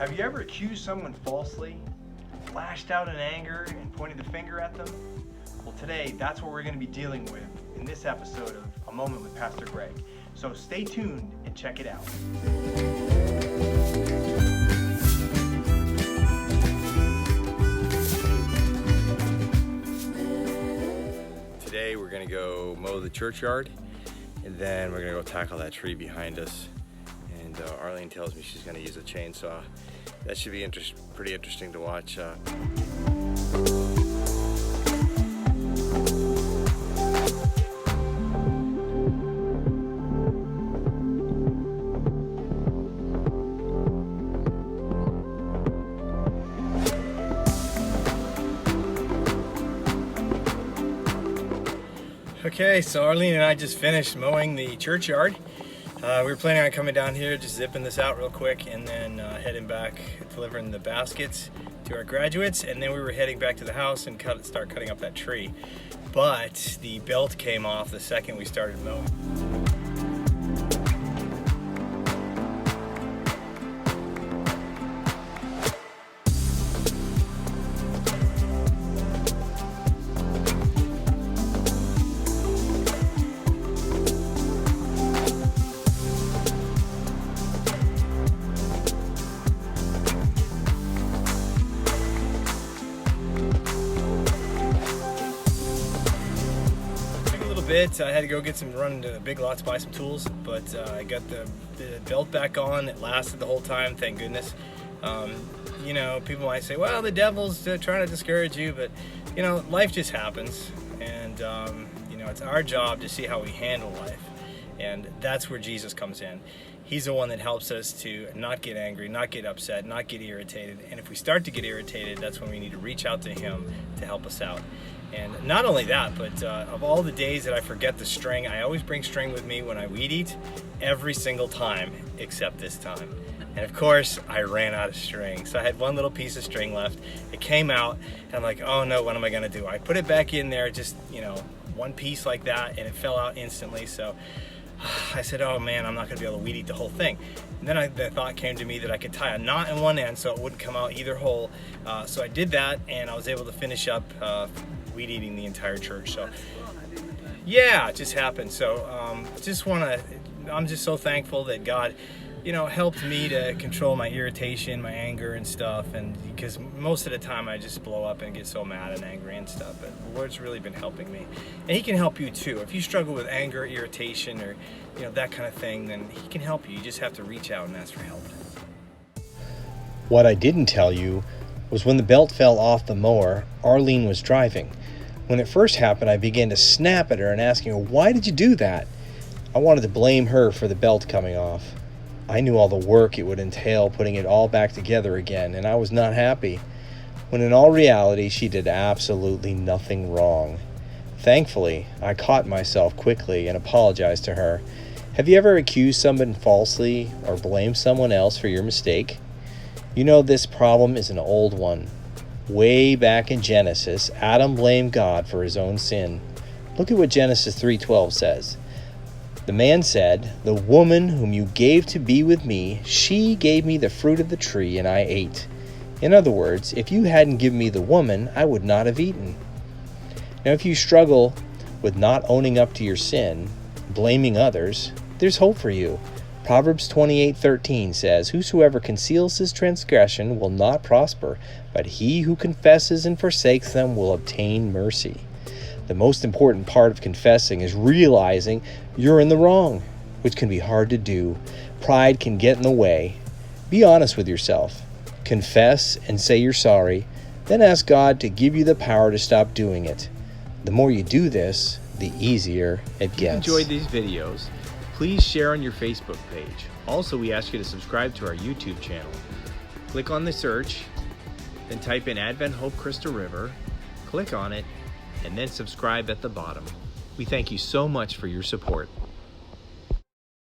Have you ever accused someone falsely, lashed out in anger, and pointed the finger at them? Well, today, that's what we're going to be dealing with in this episode of A Moment with Pastor Greg. So stay tuned and check it out. Today, we're going to go mow the churchyard, and then we're going to go tackle that tree behind us. And Arlene tells me she's going to use a chainsaw. That should be pretty interesting to watch. Okay, so Arlene and I just finished mowing the churchyard. We were planning on coming down here, just zipping this out real quick, and then heading back, delivering the baskets to our graduates, and then we were heading back to the house and start cutting up that tree. But the belt came off the second we started mowing. I had to go run to Big Lots, buy some tools, but I got the belt back on. It lasted the whole time, thank goodness. You know, people might say, well, the devil's trying to discourage you, but you know, life just happens, and you know, it's our job to see how we handle life, and that's where Jesus comes in. He's the one that helps us to not get angry, not get upset, not get irritated, and if we start to get irritated, that's when we need to reach out to him to help us out. And not only that, but of all the days that I forget the string, I always bring string with me when I weed eat, every single time except this time. And of course, I ran out of string. So I had one little piece of string left. It came out, and I'm like, oh no, what am I gonna do? I put it back in there, just, you know, one piece like that, and it fell out instantly. So I said, oh man, I'm not gonna be able to weed eat the whole thing. And then the thought came to me that I could tie a knot in one end so it wouldn't come out either hole. So I did that, and I was able to finish up weed eating the entire church. So yeah, it just happened. So I'm just so thankful that God, you know, helped me to control my irritation, my anger and stuff, and because most of the time I just blow up and get so mad and angry and stuff, but the Lord's really been helping me. And he can help you too. If you struggle with anger, irritation, or you know, that kind of thing, then he can help you. You just have to reach out and ask for help. What I didn't tell you was when the belt fell off the mower, Arlene was driving. When it first happened, I began to snap at her and asking her, why did you do that? I wanted to blame her for the belt coming off. I knew all the work it would entail putting it all back together again, and I was not happy, when in all reality, she did absolutely nothing wrong. Thankfully, I caught myself quickly and apologized to her. Have you ever accused someone falsely or blamed someone else for your mistake? You know, this problem is an old one. Way back in Genesis, Adam blamed God for his own sin. Look at what Genesis 3:12 says. The man said, the woman whom you gave to be with me, she gave me the fruit of the tree and I ate. In other words, if you hadn't given me the woman, I would not have eaten. Now, if you struggle with not owning up to your sin, blaming others, there's hope for you. Proverbs 28:13 says, whosoever conceals his transgression will not prosper, but he who confesses and forsakes them will obtain mercy. The most important part of confessing is realizing you're in the wrong, which can be hard to do. Pride can get in the way. Be honest with yourself. Confess and say you're sorry, then ask God to give you the power to stop doing it. The more you do this, the easier it gets. If you enjoyed these videos, please share on your Facebook page. Also, we ask you to subscribe to our YouTube channel. Click on the search, then type in Advent Hope Crystal River, click on it, and then subscribe at the bottom. We thank you so much for your support.